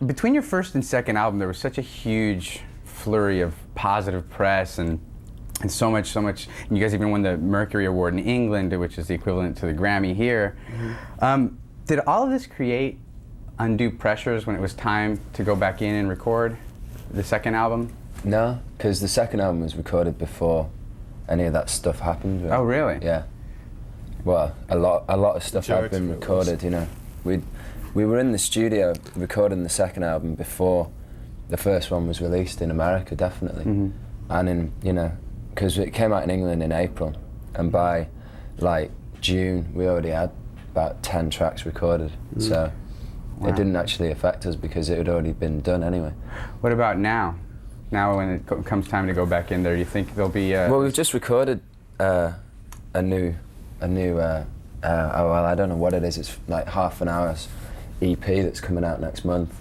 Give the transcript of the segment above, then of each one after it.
between your first and second album, there was such a huge flurry of positive press and so much. And you guys even won the Mercury Award in England, which is the equivalent to the Grammy here. Did all of this create undue pressures when it was time to go back in and record the second album? No, because the second album was recorded before any of that stuff happened. Really. Oh, really? Yeah. Well, a lot of stuff had been recorded. You know, we were in the studio recording the second album before the first one was released in America, definitely. And because it came out in England in April, and by like June we already had about 10 tracks recorded. So it didn't actually affect us because it had already been done anyway. What about now? Now when it comes time to go back in there, do you think there'll be Well, we've just recorded a new well, I don't know what it is, it's like half an hour's EP that's coming out next month.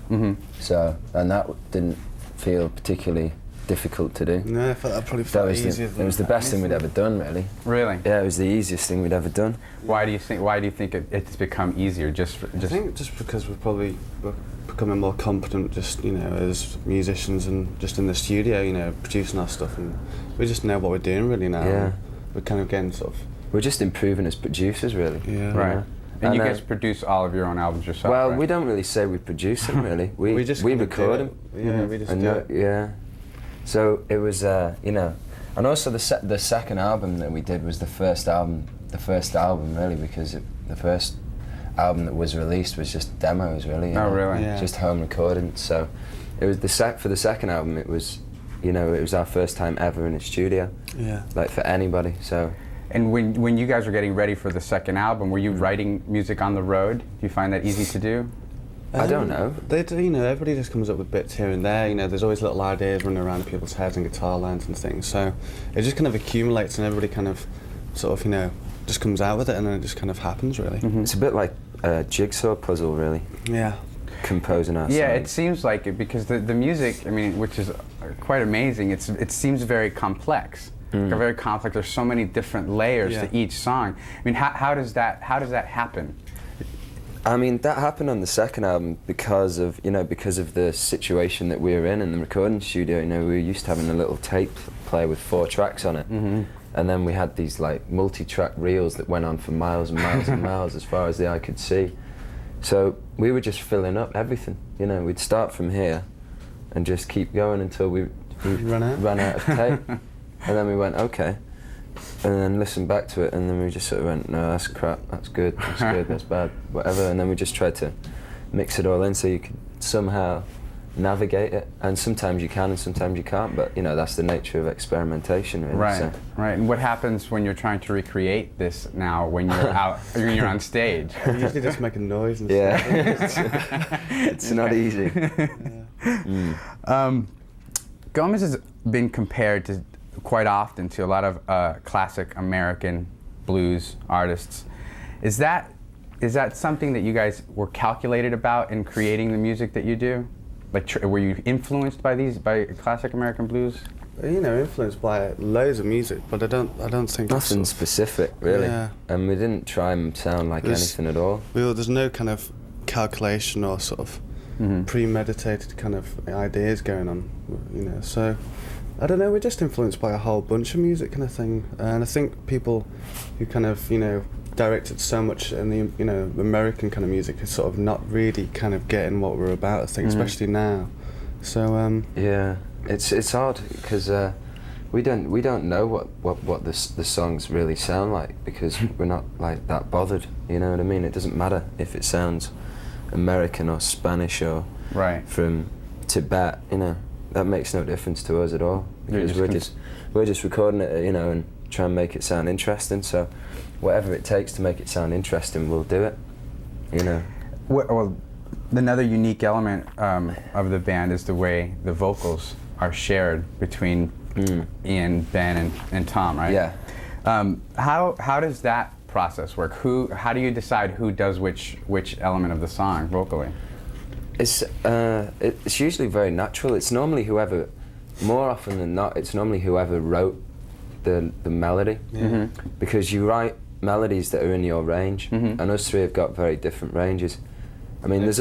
So, and that didn't feel particularly difficult to do. No, I thought that probably felt easier. It was the best thing we'd ever done, really. Really? Yeah, it was the easiest thing we'd ever done. Why do you think it's become easier? I think just because we're becoming more competent, just as musicians and just in the studio, producing our stuff, and we just know what we're doing really now. Yeah. We're kind of getting sort of. We're just improving as producers, really. Yeah. Right. And you guys produce all of your own albums yourself, Well, right? we don't really say we produce them, really. We record them. Yeah, we just do it. Yeah. So it was, and also the second album that we did was the first album really, because the first album that was released was just demos, really. Oh, really? Yeah. Just home recordings. So it was for the second album. It was, it was our first time ever in a studio. Yeah. Like for anybody. So. And when you guys were getting ready for the second album, were you writing music on the road? Do you find that easy to do? I don't know. They do, everybody just comes up with bits here and there. There's always little ideas running around in people's heads and guitar lines and things. So it just kind of accumulates, and everybody kind of, sort of, just comes out with it, and then it just kind of happens, really. It's a bit like a jigsaw puzzle, really. Yeah. Composing our songs. Yeah, it seems like it, because the music, which is quite amazing. It seems very complex. Very complex. There's so many different layers to each song. How does that happen? That happened on the second album because of the situation that we were in the recording studio. We were used to having a little tape player with 4 tracks on it, and then we had these like multi-track reels that went on for miles and miles and miles as far as the eye could see. So we were just filling up everything. We'd start from here and just keep going until we ran out of tape. And then we went, okay, and then listened back to it, and then we just sort of went, no, that's crap, that's good, that's bad, whatever. And then we just tried to mix it all in so you could somehow navigate it. And sometimes you can and sometimes you can't, but that's the nature of experimentation, really. Right, so. right. And what happens when you're trying to recreate this now when you're out, when you're on stage? You usually just make a noise and stuff. It's not easy. Gomez has been compared to quite often to a lot of classic American blues artists. Is that something that you guys were calculated about in creating the music that you do? Like, were you influenced by classic American blues? Influenced by loads of music, but I don't think nothing specific, really. Yeah. And we didn't try and sound like anything at all. There's no kind of calculation or sort of premeditated kind of ideas going on, So I don't know. We're just influenced by a whole bunch of music kind of thing, and I think people who kind of directed so much in the American kind of music is sort of not really kind of getting what we're about, I think, especially now. So yeah, it's odd because we don't know what the songs really sound like, because we're not like that bothered. You know what I mean? It doesn't matter if it sounds American or Spanish or from Tibet. That makes no difference to us at all, because we're just recording it, and try and make it sound interesting. So whatever it takes to make it sound interesting, we'll do it. Well, another unique element of the band is the way the vocals are shared between Ian, Ben, and Tom, right? Yeah. How does that process work? How do you decide who does which element of the song vocally? It's usually very natural. It's normally more often than not, it's normally whoever wrote the melody, because you write melodies that are in your range, and us three have got very different ranges. I mean, there's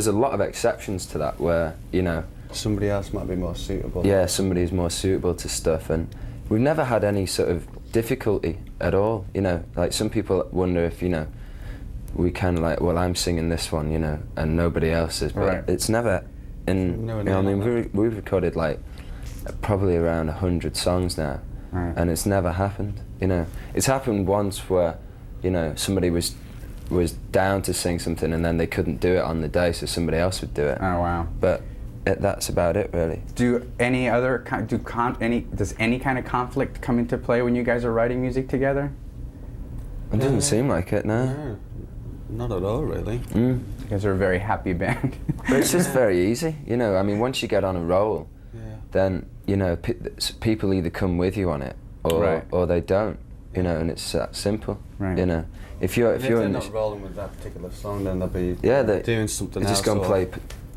a lot of exceptions to that where, you know, somebody else might be more suitable. yeah, somebody's more suitable to stuff, and we've never had any sort of difficulty at all, you know. Like, some people wonder if, you know, we kind of like, well, I'm singing this one, you know, and nobody else is, but Right. it's never in, No, you know, I mean, like we've recorded like probably around 100 songs now, Right. and it's never happened, you know. It's happened once where, you know, somebody was down to sing something and then they couldn't do it on the day, so somebody else would do it. Oh wow. But that's about it, really. Do any other does any kind of conflict come into play when you guys are writing music together? It doesn't seem like it, no. No, not at all, really. Mm. You guys are a very happy band. But it's just very easy, you know. I mean, once you get on a roll, Yeah. then, you know, people either come with you on it or Right. or they don't, you know, and it's that simple, Right. you know. If you're If they're in not rolling with that particular song, then they'll be yeah, doing something they else. just go and or play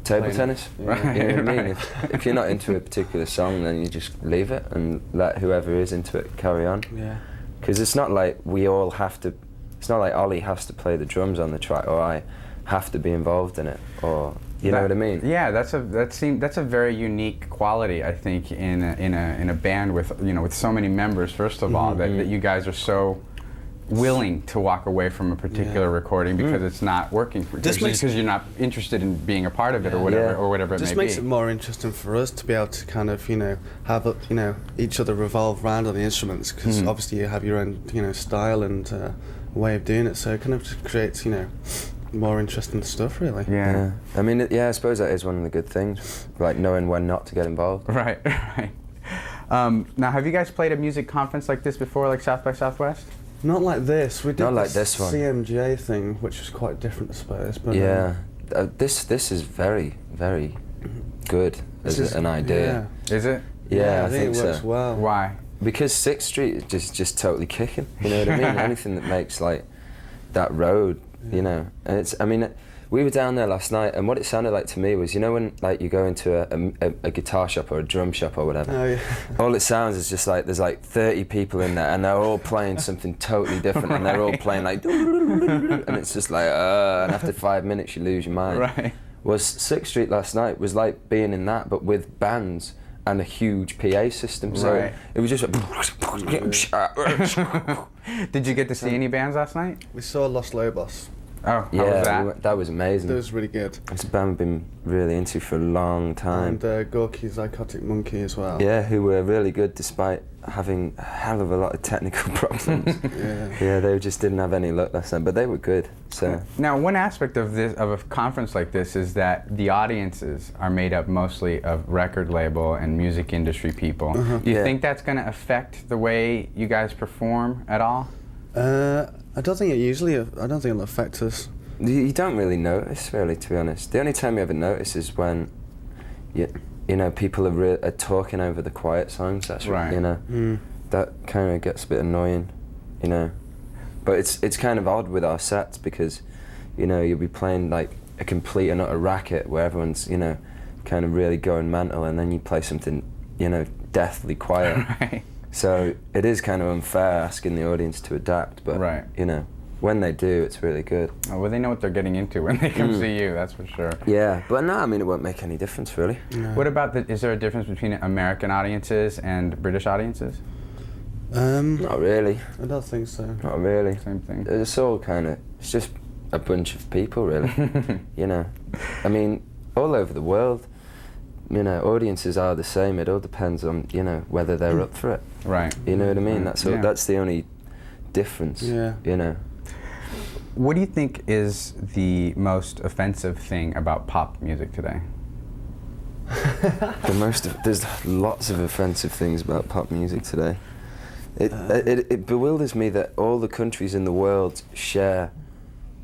table playing- tennis. Yeah. Right. You know what I mean? Right. If you're not into a particular song, then you just leave it and let whoever is into it carry on. Yeah. Because it's not like we all have to. It's not like Ollie has to play the drums on the track, or I have to be involved in it, or you know what I mean? Yeah, that's a very unique quality, I think, in a band with, you know, with so many members. First of all, that you guys are so willing to walk away from a particular Yeah. recording because it's not working for Just makes- because you're not interested in being a part of it or Yeah. whatever Yeah. or whatever it Just may makes be. it more interesting for us to be able to kind of, you know, have you know, each other revolve around on the instruments, because obviously you have your own, you know, style and way of doing it. So it kind of just creates, you know, more interesting stuff, really. Yeah. I mean, I suppose that is one of the good things, like knowing when not to get involved. Right. Right. Now, have you guys played a music conference like this before, like South by Southwest? Not like this. We did Not like this one. CMJ thing, which was quite different, I suppose. But Yeah, this is very, very good as this is- an idea. Is it? Yeah, I think it works so. well. Why? Because 6th Street is just totally kicking. You know what I mean? Anything that makes like that road, you know. And it's. I mean, we were down there last night, and what it sounded like to me was, you know, when like you go into a guitar shop or a drum shop or whatever. Oh yeah. All it sounds is just like there's like 30 people in there, and they're all playing something totally different, and they're all playing like, and it's just like, and after 5 minutes you lose your mind. Right. Was 6th Street last night was like being in that, but with bands and a huge PA system. So Right. it was just Did you get to see any bands last night? We saw Los Lobos. Oh, how was yeah, that? that was amazing. That was really good. It's a band I've been really into for a long time. And Gorky Psychotic Monkey as well. Yeah, who were really good despite having a hell of a lot of technical problems. Yeah. Yeah, they just didn't have any luck last time, but they were good. So Now, one aspect of a conference like this is that the audiences are made up mostly of record label and music industry people. Do you Yeah. think that's going to affect the way you guys perform at all? I don't think it'll affect us. you don't really notice, really, to be honest. The only time you ever notice is when, you know, people are talking over the quiet songs. That's Right. You know, that kind of gets a bit annoying, you know. But it's kind of odd with our sets because, you know, you'll be playing like a complete and utter racket where everyone's, you know, kind of really going mental, and then you play something, you know, deathly quiet. Right. So it is kind of unfair asking the audience to adapt, but Right. you know, when they do, it's really good. Oh, well, they know what they're getting into when they come see you, that's for sure. Yeah, but no, I mean, it won't make any difference, really. What about is there a difference between American audiences and British audiences? Not really, I don't think so. not really. Same thing. It's all kind of, it's just a bunch of people, really. You know, I mean, all over the world, you know, audiences are the same. It all depends on, you know, whether they're up for it. Right. You know what I mean? That's all, Yeah. that's the only difference. Yeah. You know. What do you think is the most offensive thing about pop music today? There's lots of offensive things about pop music today. It bewilders me that all the countries in the world share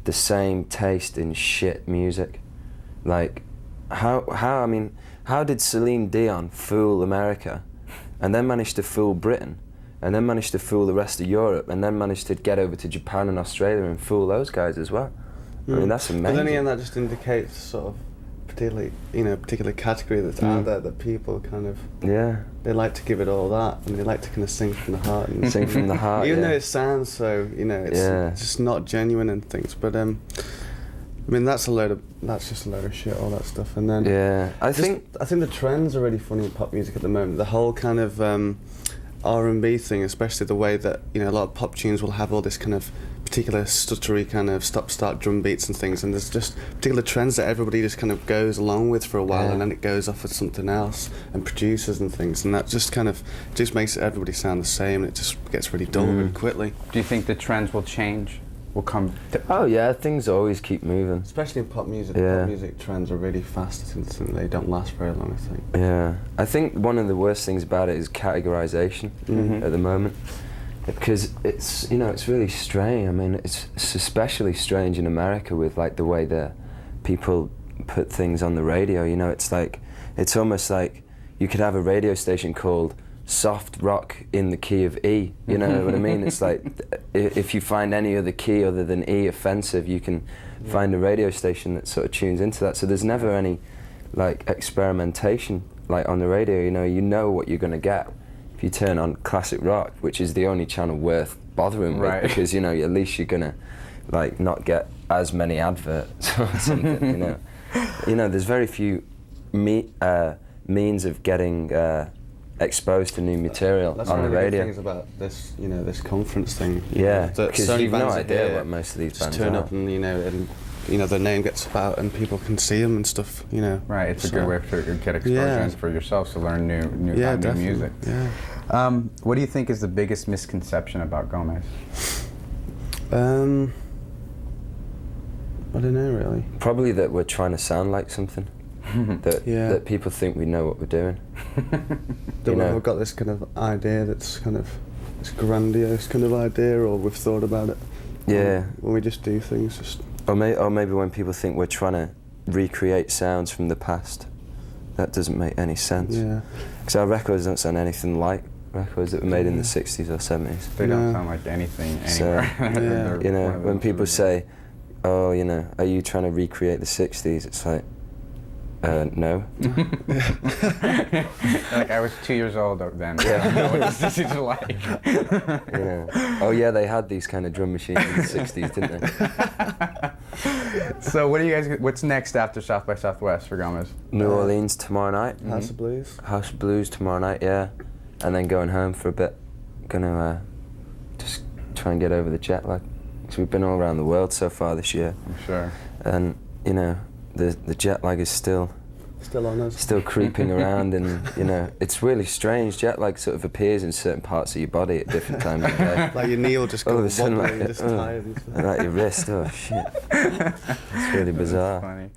the same taste in shit music. Like, how did Celine Dion fool America, and then manage to fool Britain, and then manage to fool the rest of Europe, and then manage to get over to Japan and Australia and fool those guys as well? I mean, that's amazing. But then again, that just indicates sort of particular category that's out there that people kind of, Yeah. they like to give it all that, and they like to kind of sing from the heart. And Sing from the heart, even yeah. though it sounds so, you know, it's Yeah. just not genuine and things. But I mean, that's just a load of shit, all that stuff. And then Yeah, I think the trends are really funny in pop music at the moment. The whole kind of R&B thing, especially the way that, you know, a lot of pop tunes will have all this kind of particular stuttery kind of stop-start drum beats and things, and there's just particular trends that everybody just kind of goes along with for a while, and then it goes off with something else, and producers and things, and that just kind of just makes everybody sound the same, and it just gets really dull really quickly. Do you think the trends will change? Will come? Oh yeah, things always keep moving. Especially in pop music. Yeah. Pop music trends are really fast, and they don't last very long, I think. Yeah, I think one of the worst things about it is categorization at the moment, because it's, you know, it's really strange. I mean, it's especially strange in America with like the way that people put things on the radio. You know, it's like, it's almost like you could have a radio station called soft rock in the key of E, you know what I mean? It's like, if you find any other key other than E offensive, you can find a radio station that sort of tunes into that. So there's never any like experimentation like on the radio. You know what you're going to get if you turn on classic rock, which is the only channel worth bothering with, because, you know, at least you're going to like not get as many adverts or something, you know. You know, there's very few means of getting exposed to new material That's on the one of radio. the things about this, you know, this conference thing. Yeah, that because so you've no bands idea here what most of these just bands turn are. up and you know their name gets about and people can see them and stuff. You know. Right. It's a good way to get exposure and for yourselves to learn new music. Yeah. What do you think is the biggest misconception about Gomez? I don't know really. Probably that we're trying to sound like something. that people think we know what we're doing. That we've got this kind of idea that's kind of this grandiose kind of idea, or we've thought about it. Yeah. When we just do things, just. Or maybe when people think we're trying to recreate sounds from the past, that doesn't make any sense. Yeah. Because our records don't sound anything like records that were made in the 60s or 70s. They don't sound like anything anywhere. So, you know, when people say, "Oh, you know, are you trying to recreate the 60s?" It's like, no. Like, I was 2 years old then. I don't know what the 60s are like. Yeah. Oh yeah, they had these kind of drum machines in the 60s, didn't they? So what's next after South by Southwest for Gomez? New Orleans tomorrow night. House of Blues. House of Blues tomorrow night, yeah. And then going home for a bit. Gonna just try and get over the jet lag. Because we've been all around the world so far this year. I'm sure. And, you know, the jet lag is still on us. Still creeping around, and, you know, it's really strange. Jet lag sort of appears in certain parts of your body at different times of day. Like your knee will just All go of a sudden, wobbly, like, just tired and stuff. like your wrist, oh shit. It's really bizarre. That's funny.